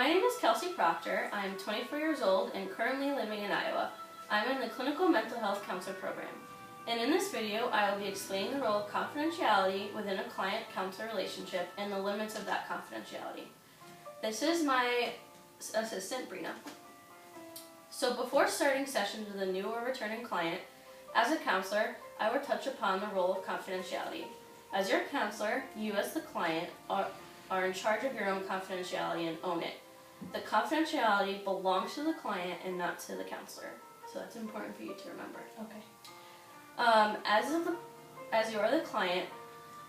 My name is Kelsey Proctor. I am 24 years old and currently living in Iowa. I'm in the Clinical Mental Health Counselor Program. And in this video, I will be explaining the role of confidentiality within a client-counselor relationship and the limits of that confidentiality. This is my assistant, Brina. So before starting sessions with a new or returning client, as a counselor, I will touch upon the role of confidentiality. As your counselor, you as the client are in charge of your own confidentiality and own it. The confidentiality belongs to the client and not to the counselor. So that's important for you to remember. Okay. As you are the client,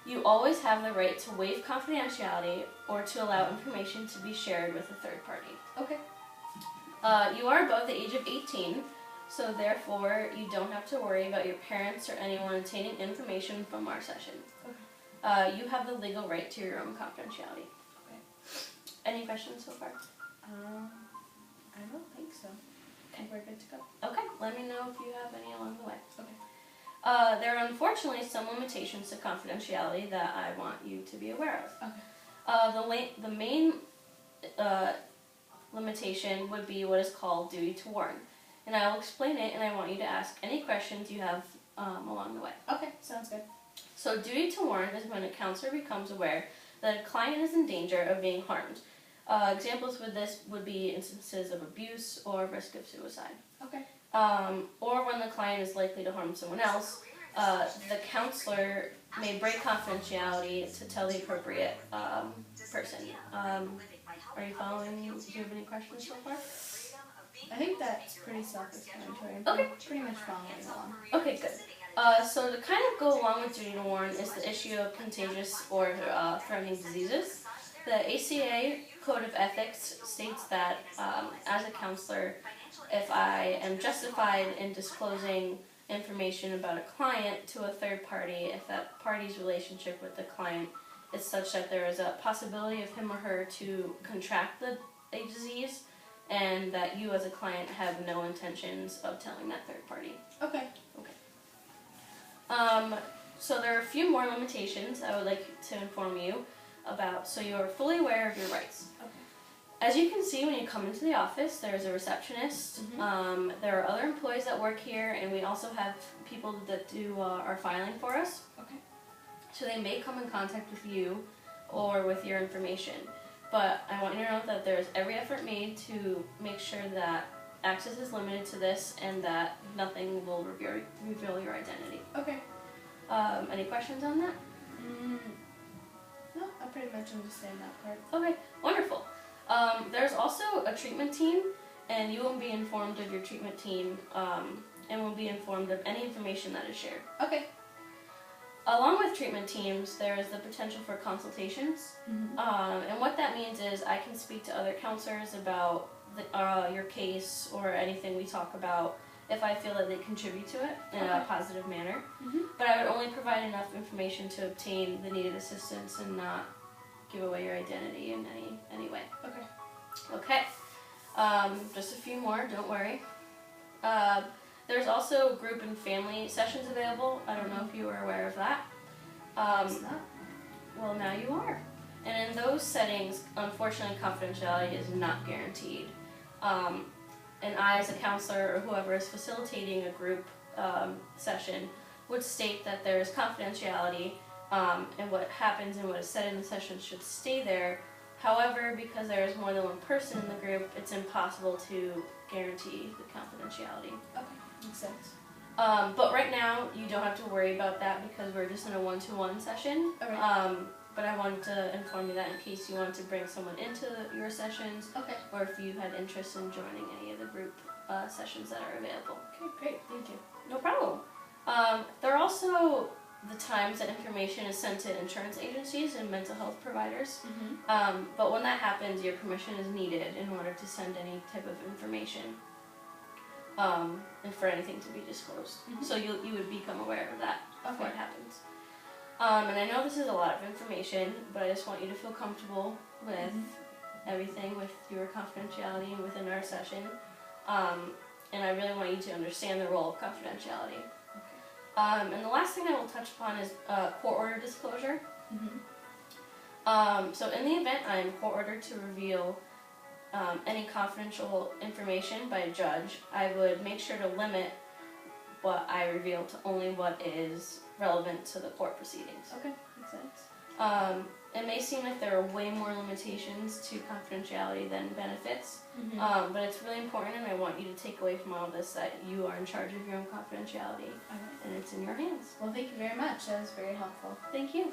you always have the right to waive confidentiality or to allow information to be shared with a third party. Okay. You are above the age of 18, so therefore you don't have to worry about your parents or anyone obtaining information from our session. Okay. You have the legal right to your own confidentiality. Okay. Any questions so far? I don't think so. Okay. We're good to go. Okay, let me know if you have any along the way. Okay. There are unfortunately some limitations to confidentiality that I want you to be aware of. Okay. The main limitation would be what is called duty to warn. And I will explain it, and I want you to ask any questions you have along the way. Okay, sounds good. So duty to warn is when a counselor becomes aware that a client is in danger of being harmed. Examples with this would be instances of abuse or risk of suicide. Okay. Or when the client is likely to harm someone else, the counselor may break confidentiality to tell the appropriate person. Are you following me? Do you have any questions so far? I think that's pretty self-explanatory. Okay. Pretty much following along. Okay, good. So to kind of go along with duty to warn is the issue of contagious or threatening diseases. The ACA Code of Ethics states that as a counselor, if I am justified in disclosing information about a client to a third party, if that party's relationship with the client is such that there is a possibility of him or her to contract a disease, and that you as a client have no intentions of telling that third party. Okay. So there are a few more limitations I would like to inform you about, so you are fully aware of your rights. Okay. As you can see when you come into the office, there is a receptionist. Mm-hmm. There are other employees that work here, and we also have people that do our filing for us. Okay. So they may come in contact with you or with your information. But I want you to know that there's every effort made to make sure that access is limited to this and that nothing will reveal your identity. Okay. Any questions on that? No, I pretty much understand that part. Okay, wonderful. There's also a treatment team, and you will be informed of your treatment team and will be informed of any information that is shared. Okay. Along with treatment teams, there is the potential for consultations. Mm-hmm. And what that means is I can speak to other counselors about your case or anything we talk about if I feel that they contribute to it in a positive manner. Mm-hmm. But I would only provide enough information to obtain the needed assistance and not give away your identity in any way. Okay. Okay. Just a few more, don't worry. There's also group and family sessions available. I don't know if you were aware of that. It's not. Well, now you are. And in those settings, unfortunately, confidentiality is not guaranteed. And I, as a counselor or whoever is facilitating a group session, would state that there is confidentiality and what happens and what is said in the session should stay there. However, because there is more than one person in the group, it's impossible to guarantee the confidentiality. Okay. Makes sense. But right now, you don't have to worry about that because we're just in a one-to-one session. Alright. But I wanted to inform you that in case you wanted to bring someone into your sessions, Okay. or if you had interest in joining any of the group sessions that are available. Okay, great. Thank you. No problem. There are also the times that information is sent to insurance agencies and mental health providers. Mm-hmm. But when that happens, your permission is needed in order to send any type of information. And for anything to be disclosed. Mm-hmm. So you would become aware of that before Okay. it happens. And I know this is a lot of information, but I just want you to feel comfortable with everything, with your confidentiality and within our session. And I really want you to understand the role of confidentiality. Okay. And the last thing I will touch upon is court order disclosure. Mm-hmm. So in the event I am court ordered to reveal any confidential information by a judge, I would make sure to limit what I reveal to only what is relevant to the court proceedings. Okay, makes sense. It may seem like there are way more limitations to confidentiality than benefits, Mm-hmm. but it's really important, and I want you to take away from all of this that you are in charge of your own confidentiality, Okay. and it's in your hands. Well, thank you very much. That was very helpful. Thank you.